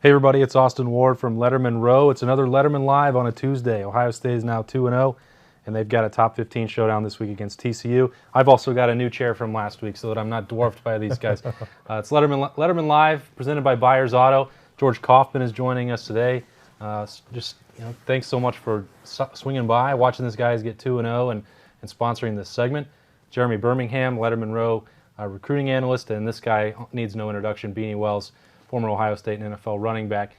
Hey everybody, it's Austin Ward from Lettermen Row. It's another Lettermen Live on a Tuesday. Ohio State is now 2-0, and they've got a top 15 showdown this week against TCU. I've also got a new chair from last week so that I'm not dwarfed by these guys. It's Lettermen Live, presented by Byers Auto. George Kaufman is joining us today. Thanks so much for swinging by, watching these guys get 2-0 and sponsoring this segment. Jeremy Birmingham, Lettermen Row recruiting analyst, and this guy needs no introduction, Beanie Wells, former Ohio State and NFL running back.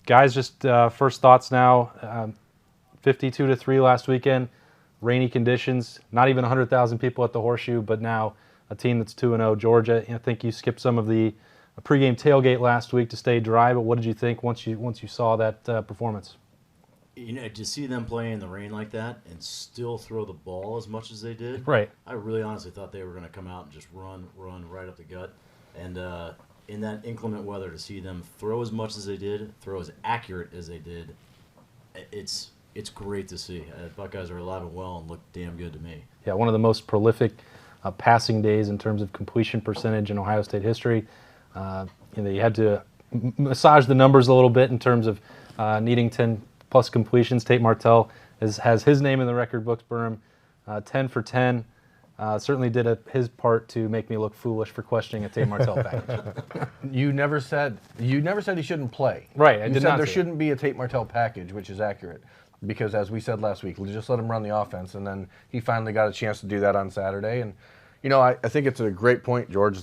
Guys, just first thoughts now. 52-3 last weekend, rainy conditions, not even 100,000 people at the Horseshoe, but now a team that's 2-0. Georgia, I think you skipped some of the pregame tailgate last week to stay dry, but what did you think once you saw that performance? You know, to see them play in the rain like that and still throw the ball as much as they did, right? I really honestly thought they were going to come out and just run right up the gut. And in that inclement weather, to see them throw as much as they did, throw as accurate as they did, it's great to see. Buckeyes are alive and well and look damn good to me. Yeah, one of the most prolific passing days in terms of completion percentage in Ohio State history. You had to massage the numbers a little bit in terms of needing 10-plus completions. Tate Martell has his name in the record books, Berm, 10 for 10. Certainly did his part to make me look foolish for questioning a Tate Martell package. You never said he shouldn't play. Right, I you did said not there say shouldn't be a Tate Martell package, which is accurate. Because as we said last week, just let him run the offense, and then he finally got a chance to do that on Saturday. And I think it's a great point, George,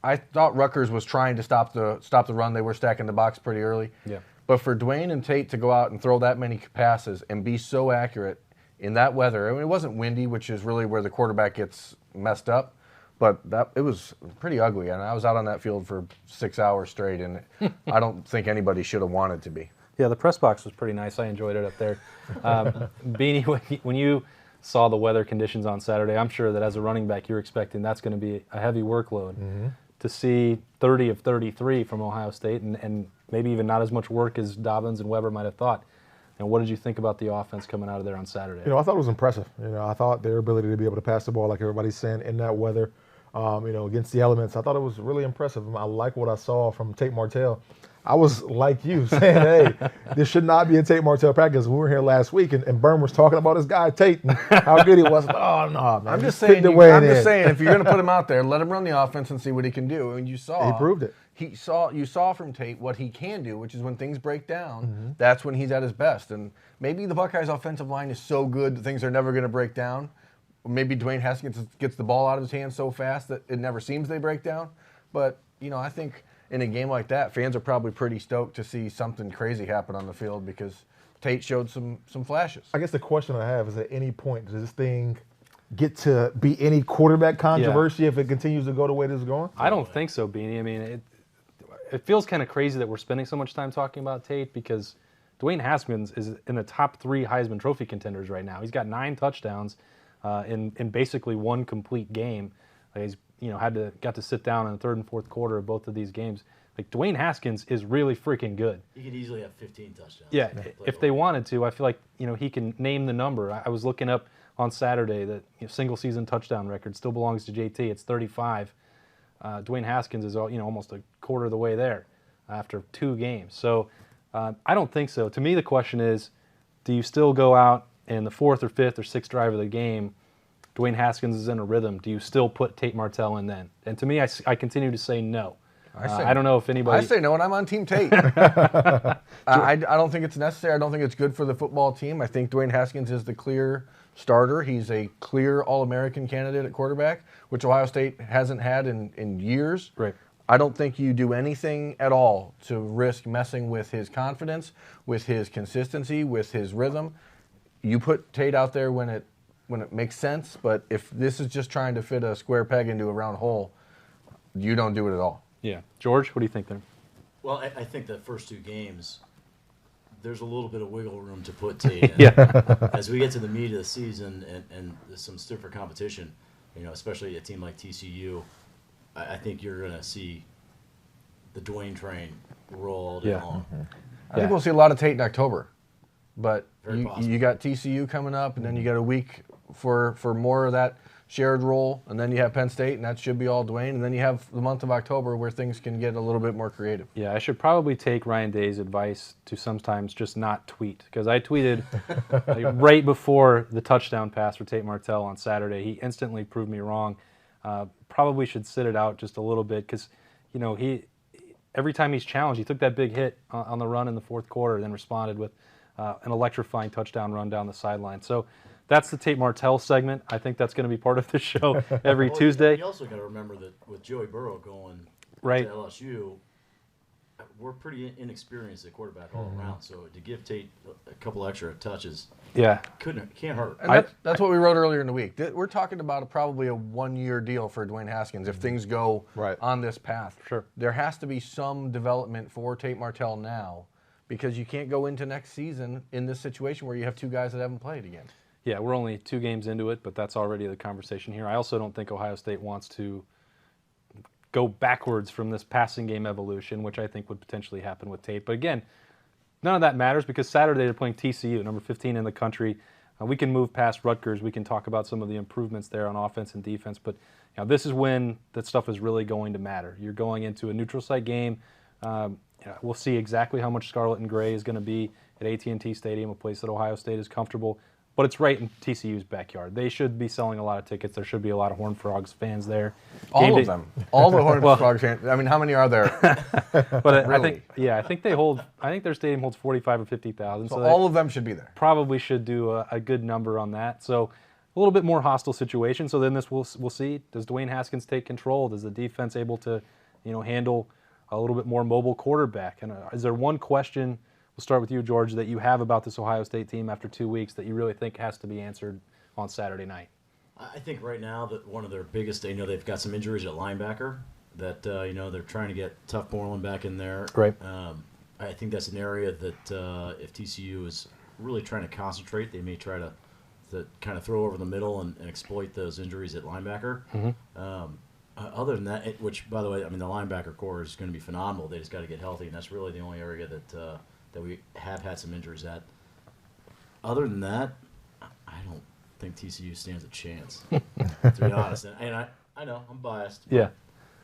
I thought Rutgers was trying to stop the run. They were stacking the box pretty early. Yeah. But for Dwayne and Tate to go out and throw that many passes and be so accurate in that weather, I mean, it wasn't windy, which is really where the quarterback gets messed up, but it was pretty ugly. And I was out on that field for 6 hours straight, and I don't think anybody should have wanted to be. Yeah, the press box was pretty nice. I enjoyed it up there. Beanie, when you saw the weather conditions on Saturday, I'm sure that as a running back, you're expecting that's going to be a heavy workload. Mm-hmm. To see 30 of 33 from Ohio State and maybe even not as much work as Dobbins and Weber might have thought. And what did you think about the offense coming out of there on Saturday? I thought it was impressive. I thought their ability to be able to pass the ball, like everybody's saying, in that weather, against the elements, I thought it was really impressive. I like what I saw from Tate Martell. I was like you, saying, hey, this should not be a Tate Martell practice. We were here last week, and Byrne was talking about his guy, Tate, and how good he was. Oh, no, man. I'm just saying, if you're going to put him out there, let him run the offense and see what he can do. And you saw. He proved it. You saw from Tate what he can do, which is when things break down, that's when he's at his best. And maybe the Buckeyes' offensive line is so good that things are never going to break down. Maybe Dwayne Haskins gets the ball out of his hands so fast that it never seems they break down. But, I think in a game like that, fans are probably pretty stoked to see something crazy happen on the field because Tate showed some flashes. I guess the question I have is, at any point, does this thing get to be any quarterback controversy if it continues to go the way this is going? I don't think so, Beanie. I mean, it feels kind of crazy that we're spending so much time talking about Tate because Dwayne Haskins is in the top 3 Heisman Trophy contenders right now. He's got 9 touchdowns in basically one complete game. He's got to sit down in the third and fourth quarter of both of these games. Like, Dwayne Haskins is really freaking good. He could easily have 15 touchdowns. Yeah, if they wanted to, I feel like he can name the number. I was looking up on Saturday that single season touchdown record still belongs to JT. It's 35. Dwayne Haskins is almost a quarter of the way there after 2 games. So I don't think so. To me, the question is, do you still go out in the 4th or 5th or 6th drive of the game? Dwayne Haskins is in a rhythm. Do you still put Tate Martell in then? And to me, I continue to say no. I don't know if anybody... I say no, and I'm on Team Tate. I don't think it's necessary. I don't think it's good for the football team. I think Dwayne Haskins is the clear starter. He's a clear All-American candidate at quarterback, which Ohio State hasn't had in years. Right. I don't think you do anything at all to risk messing with his confidence, with his consistency, with his rhythm. You put Tate out there when it makes sense, but if this is just trying to fit a square peg into a round hole, you don't do it at all. Yeah. George, what do you think there? Well, I think the first 2 games, there's a little bit of wiggle room to put Tate in. Yeah. As we get to the meat of the season and there's some stiffer competition, especially a team like TCU, I think you're going to see the Dwayne train roll all day long. Mm-hmm. I think we'll see a lot of Tate in October. But you got TCU coming up, and then you got a week for more of that shared role, and then you have Penn State, and that should be all Dwayne, and then you have the month of October where things can get a little bit more creative. Yeah, I should probably take Ryan Day's advice to sometimes just not tweet, because I tweeted right before the touchdown pass for Tate Martell on Saturday. He instantly proved me wrong. Probably should sit it out just a little bit, because every time he's challenged, he took that big hit on the run in the fourth quarter, and then responded with an electrifying touchdown run down the sideline. So that's the Tate Martell segment. I think that's going to be part of the show every Tuesday. You also got to remember that with Joey Burrow going Right. to LSU, we're pretty inexperienced at quarterback all around. So to give Tate a couple extra touches, Yeah. can't hurt. And that's what we wrote earlier in the week. We're talking about probably a one-year deal for Dwayne Haskins if things go Right. on this path. Sure. There has to be some development for Tate Martell now, because you can't go into next season in this situation where you have two guys that haven't played again. Yeah, we're only 2 games into it, but that's already the conversation here. I also don't think Ohio State wants to go backwards from this passing game evolution, which I think would potentially happen with Tate. But again, none of that matters, because Saturday they're playing TCU, number 15 in the country. We can move past Rutgers. We can talk about some of the improvements there on offense and defense. But this is when that stuff is really going to matter. You're going into a neutral site game. We'll see exactly how much scarlet and gray is going to be at AT&T Stadium, a place that Ohio State is comfortable. But it's right in TCU's backyard. They should be selling a lot of tickets. There should be a lot of Horned Frogs fans there. All of them. All the Horned Frogs fans. I mean, how many are there? But Really? I think their stadium holds 45 or 50,000. So all of them should be there. Probably should do a good number on that. So a little bit more hostile situation. So then we'll see. Does Dwayne Haskins take control? Does the defense able to, handle a little bit more mobile quarterback? And is there one question? We'll start with you, George, that you have about this Ohio State team after 2 weeks that you really think has to be answered on Saturday night? I think right now that one of their biggest, they've got some injuries at linebacker that, they're trying to get Tough Borland back in there. Great. I think that's an area that if TCU is really trying to concentrate, they may try to kind of throw over the middle and exploit those injuries at linebacker. Other than that, which, by the way, the linebacker core is going to be phenomenal. They just got to get healthy, and that's really the only area that we have had some injuries at. Other than that, I don't think TCU stands a chance, to be honest. And I know I'm biased.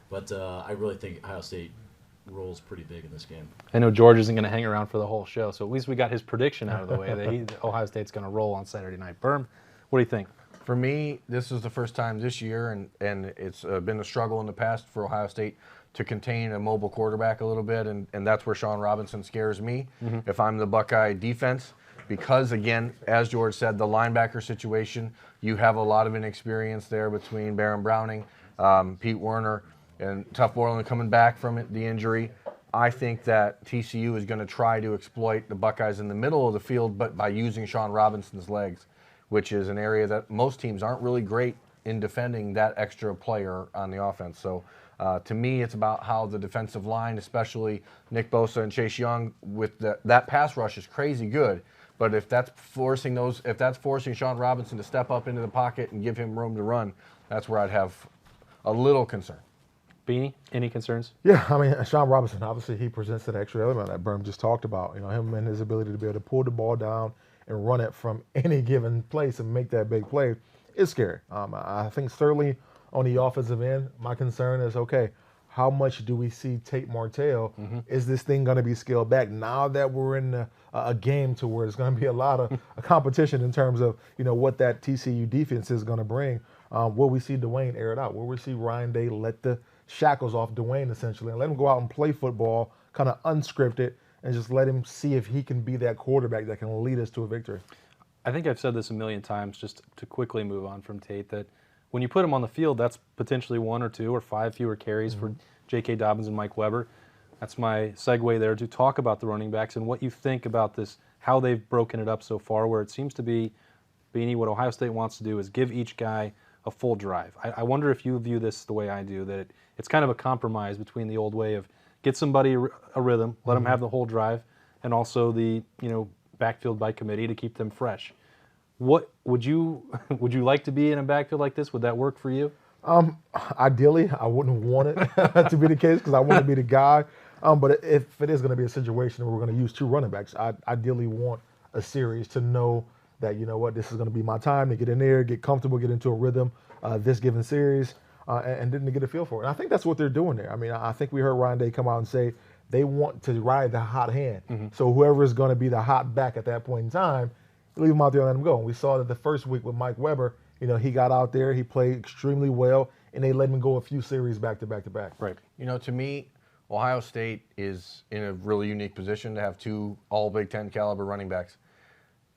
But I really think Ohio State rolls pretty big in this game. I know George isn't going to hang around for the whole show, so at least we got his prediction out of the way that Ohio State's going to roll on Saturday night. Berm, what do you think? For me, this is the first time this year, and it's been a struggle in the past for Ohio State to contain a mobile quarterback a little bit, and that's where Sean Robinson scares me if I'm the Buckeye defense. Because, again, as George said, the linebacker situation, you have a lot of inexperience there between Baron Browning, Pete Werner, and Tough Borland coming back from the injury. I think that TCU is going to try to exploit the Buckeyes in the middle of the field, but by using Sean Robinson's legs, which is an area that most teams aren't really great in defending that extra player on the offense. So to me, it's about how the defensive line, especially Nick Bosa and Chase Young, with that pass rush is crazy good. But if that's forcing Sean Robinson to step up into the pocket and give him room to run, that's where I'd have a little concern. Beanie, any concerns? Yeah, Sean Robinson, obviously he presents that extra element that Berm just talked about. Him and his ability to be able to pull the ball down and run it from any given place and make that big play is scary. I think certainly on the offensive end, my concern is, okay, how much do we see Tate Martell? Is this thing going to be scaled back now that we're in a game to where it's going to be a lot of a competition in terms of what that TCU defense is going to bring? Will we see Dwayne air it out? Will we see Ryan Day let the shackles off Dwayne essentially and let him go out and play football, kind of unscripted, and just let him see if he can be that quarterback that can lead us to a victory? I think I've said this a million times, just to quickly move on from Tate, that when you put him on the field, that's potentially 1 or 2 or 5 fewer carries for J.K. Dobbins and Mike Weber. That's my segue there to talk about the running backs and what you think about this, how they've broken it up so far, where it seems to be, Beanie, what Ohio State wants to do is give each guy a full drive. I wonder if you view this the way I do, that it's kind of a compromise between the old way of get somebody a rhythm, let them have the whole drive, and also the backfield by committee to keep them fresh. What would you like to be in a backfield like this? Would that work for you? Ideally, I wouldn't want it to be the case because I want to be the guy. But if it is going to be a situation where we're going to use 2 running backs, I ideally want a series to know that, this is going to be my time to get in there, get comfortable, get into a rhythm, this given series, and didn't get a feel for it. And I think that's what they're doing there. I mean, I think we heard Ryan Day come out and say they want to ride the hot hand. So whoever is going to be the hot back at that point in time, leave him out there and let him go. And we saw that the first week with Mike Weber, he got out there, he played extremely well, and they let him go a few series back to back to back. Right. To me, Ohio State is in a really unique position to have two all Big Ten caliber running backs.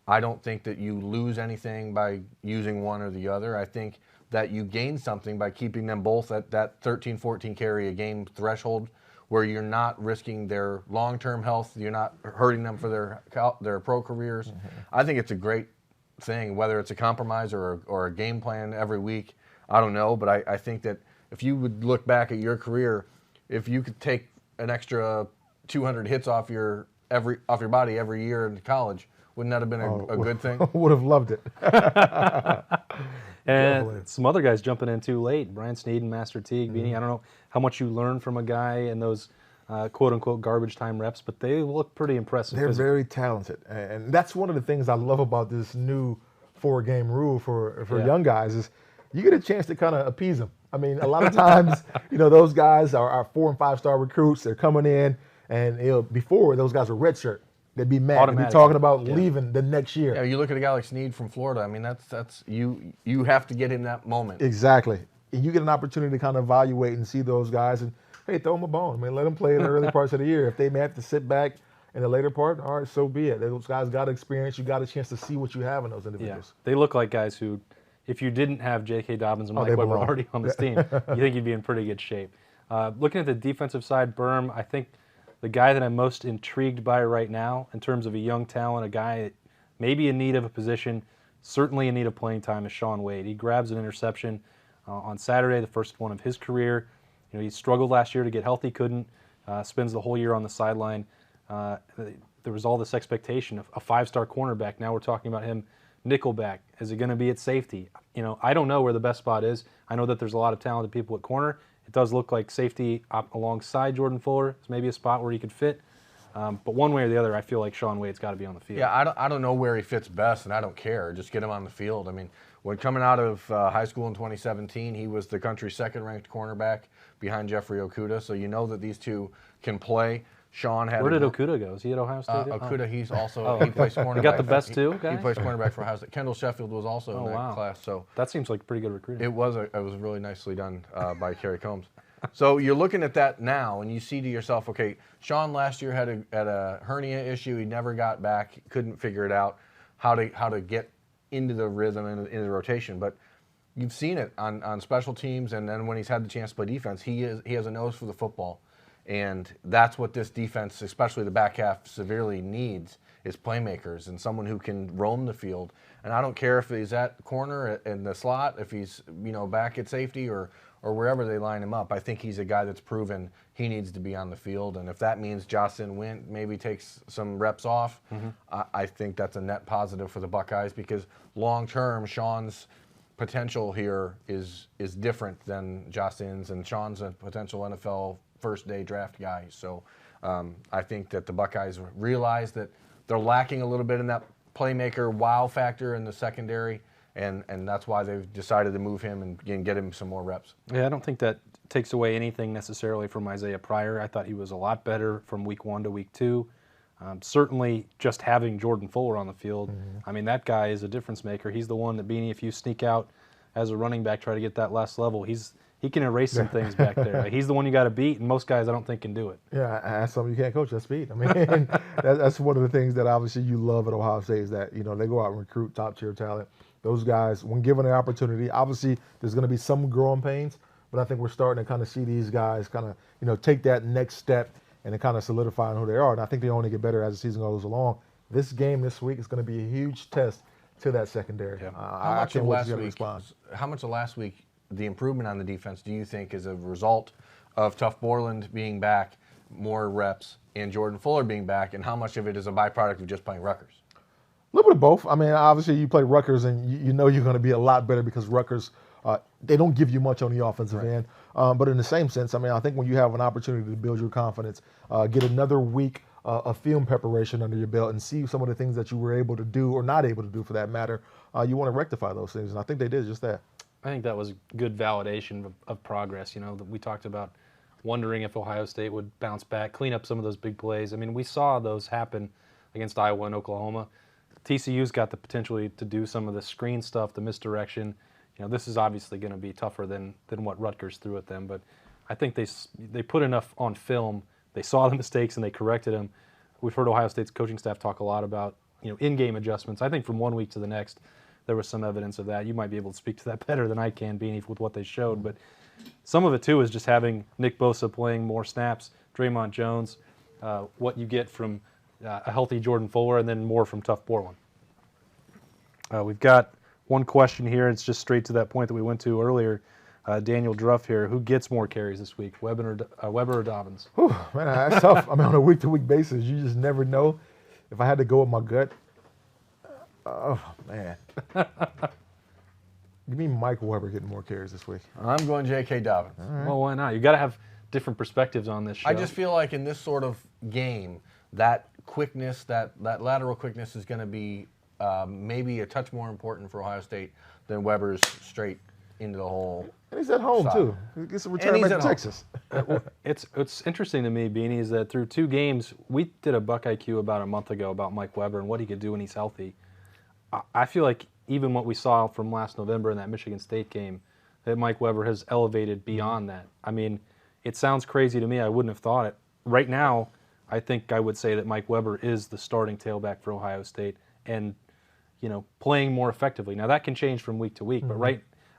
I don't think that you lose anything by using one or the other. I think that you gain something by keeping them both at that 13, 14 carry a game threshold where you're not risking their long-term health, you're not hurting them for their pro careers. I think it's a great thing, whether it's a compromise or a game plan every week. I don't know, but I think that if you would look back at your career, if you could take an extra 200 hits off your body every year in college, wouldn't that have been a good thing? Would have loved it. And Definitely. some other guys jumping in too late. Brian Sneeden, Master Teague, Beanie. I don't know how much you learn from a guy in those quote-unquote garbage time reps, but they look pretty impressive. They're very talented. And that's one of the things I love about this new 4-game rule for young guys is you get a chance to kind of appease them. I mean, a lot of times, those guys are 4- and 5-star recruits. They're coming in, and before, those guys were redshirt. They'd be mad. They'd be talking about leaving the next year. Yeah, you look at a guy like Sneed from Florida. I mean, that's you have to get in that moment. Exactly. And you get an opportunity to kind of evaluate and see those guys and, hey, throw them a bone. I mean, let them play in the early parts of the year. If they may have to sit back in the later part, all right, so be it. Those guys got experience. You got a chance to see what you have in those individuals. Yeah. They look like guys who, if you didn't have J.K. Dobbins and Mike Weber already on this team, you think you'd be in pretty good shape. Looking at the defensive side, Berm, I think the guy that I'm most intrigued by right now in terms of a young talent, a guy that may be in need of a position, certainly in need of playing time, is Shaun Wade. He grabs an interception on Saturday, the first one of his career. He struggled last year to get healthy, couldn't, spends the whole year on the sideline. There was all this expectation of a 5-star cornerback. Now we're talking about him nickelback. Is it going to be at safety? I don't know where the best spot is. I know that there's a lot of talented people at corner. It does look like safety alongside Jordan Fuller is maybe a spot where he could fit. But one way or the other, I feel like Shaun Wade's got to be on the field. Yeah, I don't know where he fits best, and I don't care. Just get him on the field. I mean, when coming out of high school in 2017, he was the country's second-ranked cornerback behind Jeffrey Okudah. So you know that these two can play. Sean had. Where did Okudah go? Is he at Ohio State? Okudah, he's also he plays cornerback. You got the best two guys? He plays cornerback for Ohio State. Kendall Sheffield was also in that class. So that seems like pretty good recruiting. It was really nicely done by Kerry Combs. So you're looking at that now, and you see to yourself, okay, Sean last year had a hernia issue. He never got back. Couldn't figure it out how to get into the rhythm and into the rotation. But you've seen it on special teams, and then when he's had the chance to play defense, he has a nose for the football. And that's what this defense, especially the back half, severely needs, is playmakers and someone who can roam the field. And I don't care if he's at corner in the slot, if he's back at safety or wherever they line him up. I think he's a guy that's proven he needs to be on the field. And if that means Jocelyn Wint maybe takes some reps off, I think that's a net positive for the Buckeyes because long-term, Sean's potential here is different than Jocelyn's, and Sean's a potential NFL first-day draft guy. So I think that the Buckeyes realize that they're lacking a little bit in that playmaker wow factor in the secondary, and that's why they've decided to move him and get him some more reps. Yeah, I don't think that takes away anything necessarily from Isaiah Pryor. I thought he was a lot better from week 1 to week 2. Certainly just having Jordan Fuller on the field, I mean, that guy is a difference maker. He's the one that, Beanie, if you sneak out as a running back, try to get that last level, he can erase some things back there. Like, he's the one you got to beat, and most guys I don't think can do it. Yeah, that's something you can't coach. That's speed. I mean, that's one of the things that obviously you love at Ohio State is that, they go out and recruit top-tier talent. Those guys, when given the opportunity, obviously there's going to be some growing pains, but I think we're starting to kind of see these guys kind of, take that next step and to kind of solidify who they are. And I think they only get better as the season goes along. This game this week is going to be a huge test to that secondary. Yeah. How much of last week, the improvement on the defense, do you think is a result of Tuff Borland being back, more reps, and Jordan Fuller being back, and how much of it is a byproduct of just playing Rutgers? A little bit of both. I mean, obviously you play Rutgers and you know you're going to be a lot better because Rutgers, they don't give you much on the offensive end. But in the same sense, I mean, I think when you have an opportunity to build your confidence, get another week of film preparation under your belt and see some of the things that you were able to do or not able to do for that matter, you want to rectify those things. And I think they did just that. I think that was good validation of progress. You know, that we talked about wondering if Ohio State would bounce back, clean up some of those big plays. I mean, we saw those happen against Iowa and Oklahoma. TCU's got the potential to do some of the screen stuff, the misdirection. You know, this is obviously going to be tougher than what Rutgers threw at them, but I think they put enough on film. They saw the mistakes and they corrected them. We've heard Ohio State's coaching staff talk a lot about, you know, in-game adjustments. I think from one week to the next, there was some evidence of that. You might be able to speak to that better than I can, Beanie, with what they showed. But some of it, too, is just having Nick Bosa playing more snaps, Draymond Jones, what you get from a healthy Jordan Fuller, and then more from Tough Borland. We've got one question here. It's just straight to that point that we went to earlier. Daniel Druff here. Who gets more carries this week, Weber or Dobbins? Whew, man, that's tough. I mean, on a week-to-week basis, you just never know. If I had to go with my gut, oh, man. Give me Mike Weber getting more carries this week. I'm going J.K. Dobbins. Right. Well, why not? You got to have different perspectives on this show. I just feel like in this sort of game, that quickness, that lateral quickness is going to be maybe a touch more important for Ohio State than Weber's straight into the hole. And he's at home, Stop. too. He gets a return back to Texas. It's interesting to me, Beanie, is that through 2 games, we did a Buckeye Q about a month ago about Mike Weber and what he could do when he's healthy. I feel like even what we saw from last November in that Michigan State game, that Mike Weber has elevated beyond that. I mean, it sounds crazy to me. I wouldn't have thought it. Right now, I think I would say that Mike Weber is the starting tailback for Ohio State and, you know, playing more effectively. Now, that can change from week to week, but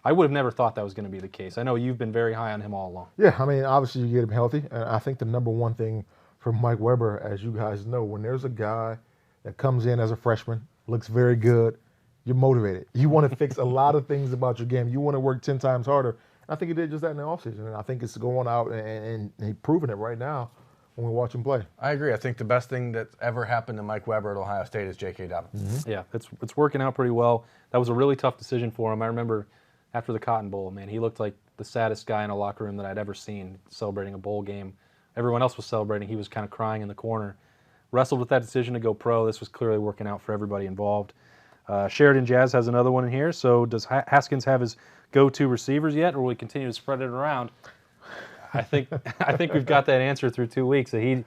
I would have never thought that was going to be the case. I know you've been very high on him all along. Yeah, I mean, obviously you get him healthy. And I think the number one thing for Mike Weber, as you guys know, when there's a guy that comes in as a freshman, looks very good, you're motivated. You want to fix a lot of things about your game. You want to work 10 times harder. And I think he did just that in the offseason. And I think it's going out and he's proving it right now when we watch him play. I agree. I think the best thing that's ever happened to Mike Weber at Ohio State is J.K. Dobbins. Yeah, it's working out pretty well. That was a really tough decision for him. I remember after the Cotton Bowl, man, he looked like the saddest guy in a locker room that I'd ever seen celebrating a bowl game. Everyone else was celebrating. He was kind of crying in the corner. Wrestled with that decision to go pro. This was clearly working out for everybody involved. Sheridan Jazz has another one in here. So does Haskins have his go-to receivers yet, or will he continue to spread it around? I think we've got that answer through 2 weeks. That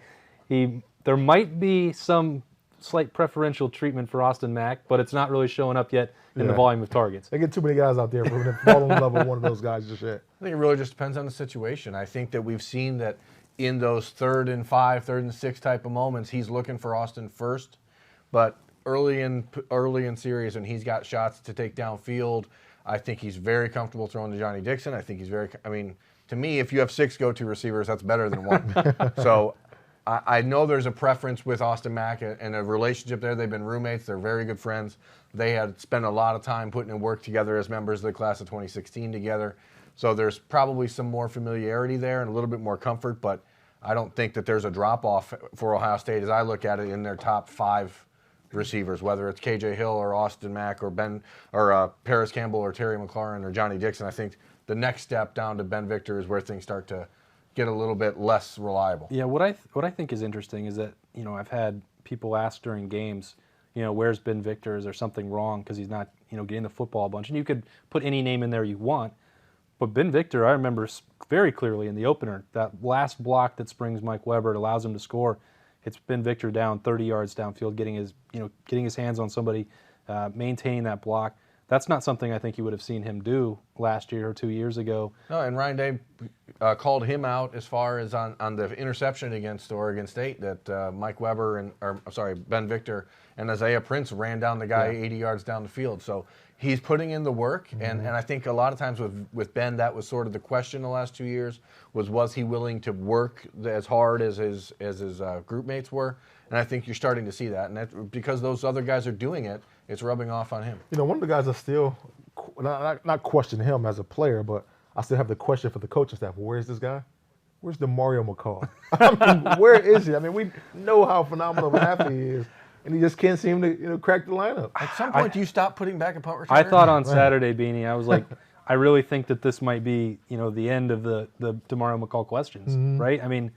there might be some slight preferential treatment for Austin Mack, but it's not really showing up yet in the volume of targets. They get too many guys out there for them to fall in love with one of those guys just yet. I think it really just depends on the situation. I think that we've seen that in those 3rd and 5, 3rd and 6 type of moments, he's looking for Austin first. But early in series, when he's got shots to take downfield, I think he's very comfortable throwing to Johnny Dixon. I think he's to me, if you have 6 go-to receivers, that's better than 1. So I know there's a preference with Austin Mack and a relationship there. They've been roommates. They're very good friends. They had spent a lot of time putting in work together as members of the class of 2016 together. So there's probably some more familiarity there and a little bit more comfort, but I don't think that there's a drop-off for Ohio State as I look at it in their top 5 receivers, whether it's KJ Hill or Austin Mack or Paris Campbell or Terry McLaurin or Johnny Dixon. I think the next step down to Ben Victor is where things start to get a little bit less reliable. Yeah, what I think is interesting is that, you know, I've had people ask during games, you know, where's Ben Victor? Is there something wrong because he's not, you know, getting the football a bunch? And you could put any name in there you want, but Ben Victor, I remember very clearly in the opener, that last block that springs Mike Weber, it allows him to score. It's Ben Victor down 30 yards downfield, getting his hands on somebody, maintaining that block. That's not something I think you would have seen him do last year or 2 years ago. No, and Ryan Day called him out as far as on the interception against Oregon State that Mike Weber Ben Victor and Isaiah Prince ran down the guy 80 yards down the field. So he's putting in the work, and I think a lot of times with Ben, that was sort of the question the last 2 years was he willing to work as hard as his group mates were? And I think you're starting to see that, and that's because those other guys are doing it. It's rubbing off on him. You know, one of the guys I still not question him as a player, but I still have the question for the coaching staff. Where is this guy? Where's Demario McCall? I mean, where is he? I mean, we know how phenomenal of an athlete he is, and he just can't seem to crack the lineup. At some point, do you stop putting back a punt returner? I thought on Saturday, Beanie, I was like, I really think that this might be, you know, the end of the Demario McCall questions, right? I mean,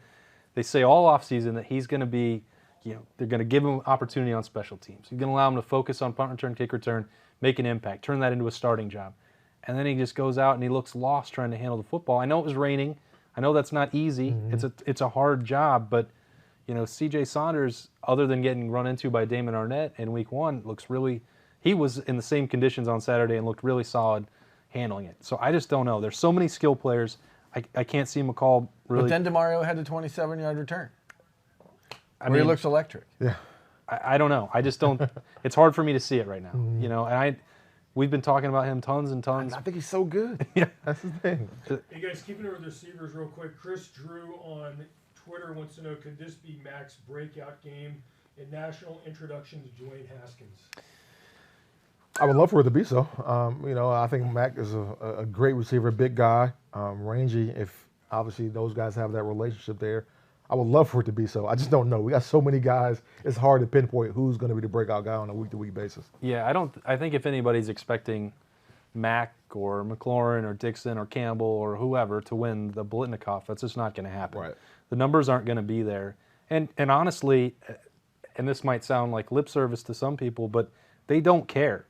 they say all offseason that he's going to be, you know, they're going to give him opportunity on special teams. You're going to allow him to focus on punt return, kick return, make an impact, turn that into a starting job. and then he just goes out and he looks lost trying to handle the football. I know it was raining. I know that's not easy. It's a hard job, but C.J. Saunders, other than getting run into by Damon Arnett in week 1, looks really. He was in the same conditions on Saturday and looked really solid handling it. So I just don't know. There's so many skill players. I can't see McCall really. But then Demario had the 27-yard return. I mean, he looks electric. Yeah. I don't know. I just don't. It's hard for me to see it right now. And we've been talking about him tons and tons. I think he's so good. Yeah. That's the thing. Hey guys, keeping it with the receivers real quick. Chris Drew on Twitter wants to know, could this be Mac's breakout game in national introduction to Dwayne Haskins? I would love for it to be so. I think Mac is a great receiver, big guy, rangy. If obviously those guys have that relationship there, I would love for it to be so. I just don't know. We got so many guys. It's hard to pinpoint who's going to be the breakout guy on a week-to-week basis. Yeah, I think if anybody's expecting Mack or McLaurin or Dixon or Campbell or whoever to win the Blitnikoff, that's just not going to happen. Right. The numbers aren't going to be there. And honestly, and this might sound like lip service to some people, but they don't care.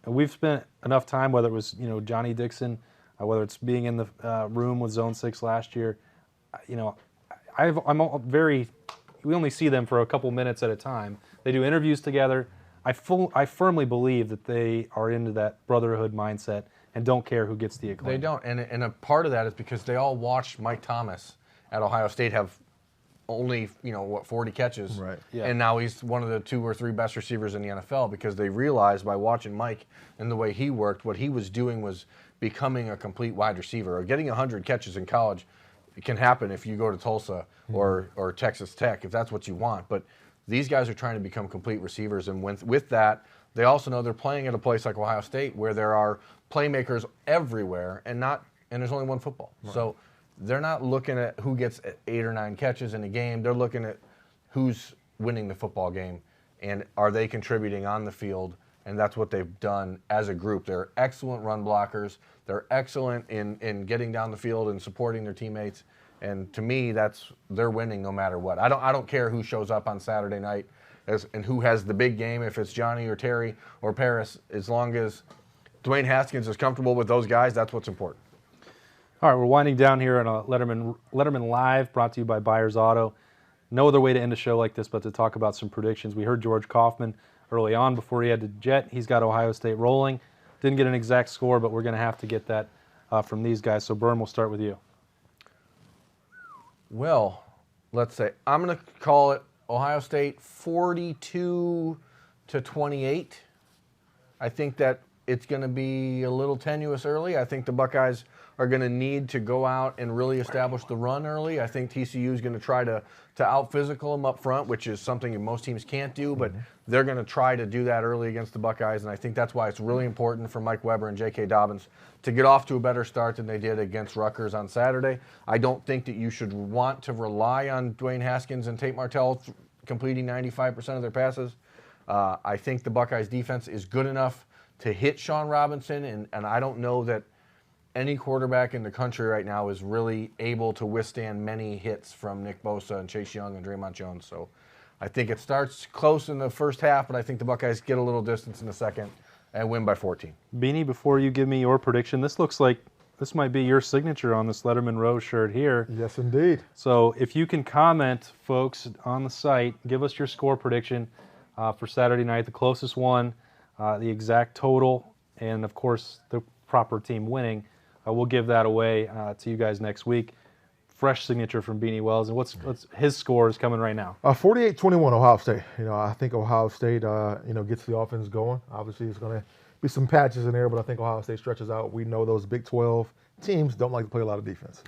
We've spent enough time, whether it was Johnny Dixon, whether it's being in the room with Zone 6 last year, we only see them for a couple minutes at a time. They do interviews together. I firmly believe that they are into that brotherhood mindset and don't care who gets the acclaim. They don't, and a part of that is because they all watched Mike Thomas at Ohio State have only 40 catches, Right. Yeah. And now he's one of the 2 or 3 best receivers in the NFL because they realized by watching Mike and the way he worked, what he was doing was becoming a complete wide receiver. Or getting 100 catches in college, it can happen if you go to Tulsa or Texas Tech if that's what you want. But these guys are trying to become complete receivers, and with that, they also know they're playing at a place like Ohio State where there are playmakers everywhere, and there's only one football. Right. So they're not looking at who gets 8 or 9 catches in a game. They're looking at who's winning the football game and are they contributing on the field, and that's what they've done as a group. They're excellent run blockers. They're excellent in getting down the field and supporting their teammates. And to me, they're winning no matter what. I don't care who shows up on Saturday night and who has the big game, if it's Johnny or Terry or Paris, as long as Dwayne Haskins is comfortable with those guys, that's what's important. All right, we're winding down here on a Letterman Live, brought to you by Byers Auto. No other way to end a show like this but to talk about some predictions. We heard George Kaufman early on before he had to jet. He's got Ohio State rolling. Didn't get an exact score, but we're going to have to get that from these guys. So, Berm, we'll start with you. Well, let's say I'm going to call it Ohio State 42-28. I think that it's going to be a little tenuous early. I think the Buckeyes are going to need to go out and really establish the run early. I think TCU is going to try to out-physical them up front, which is something most teams can't do, but they're going to try to do that early against the Buckeyes, and I think that's why it's really important for Mike Weber and J.K. Dobbins to get off to a better start than they did against Rutgers on Saturday. I don't think that you should want to rely on Dwayne Haskins and Tate Martell completing 95% of their passes. I think the Buckeyes defense is good enough to hit Sean Robinson, and I don't know that any quarterback in the country right now is really able to withstand many hits from Nick Bosa and Chase Young and Draymond Jones. So I think it starts close in the first half, but I think the Buckeyes get a little distance in the second and win by 14. Beanie, before you give me your prediction, this looks like this might be your signature on this Lettermen Row shirt here. Yes, indeed. So if you can comment, folks, on the site, give us your score prediction for Saturday night, the closest one, the exact total, and, of course, the proper team winning. We'll give that away to you guys next week. Fresh signature from Beanie Wells. And what's his score is coming right now? 48-21 Ohio State. I think Ohio State, gets the offense going. Obviously, it's going to be some patches in there, but I think Ohio State stretches out. We know those Big 12 teams don't like to play a lot of defense.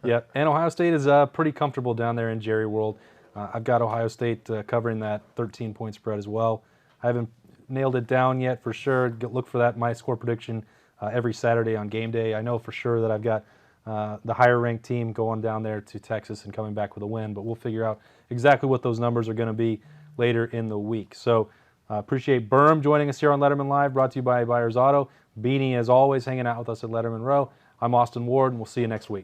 Yeah, and Ohio State is pretty comfortable down there in Jerry World. I've got Ohio State covering that 13-point spread as well. I haven't nailed it down yet for sure. Look for that, my score prediction, every Saturday on game day. I know for sure that I've got the higher-ranked team going down there to Texas and coming back with a win, but we'll figure out exactly what those numbers are going to be later in the week. So appreciate Berm joining us here on Lettermen Live, brought to you by Byers Auto. Beanie, as always, hanging out with us at Lettermen Row. I'm Austin Ward, and we'll see you next week.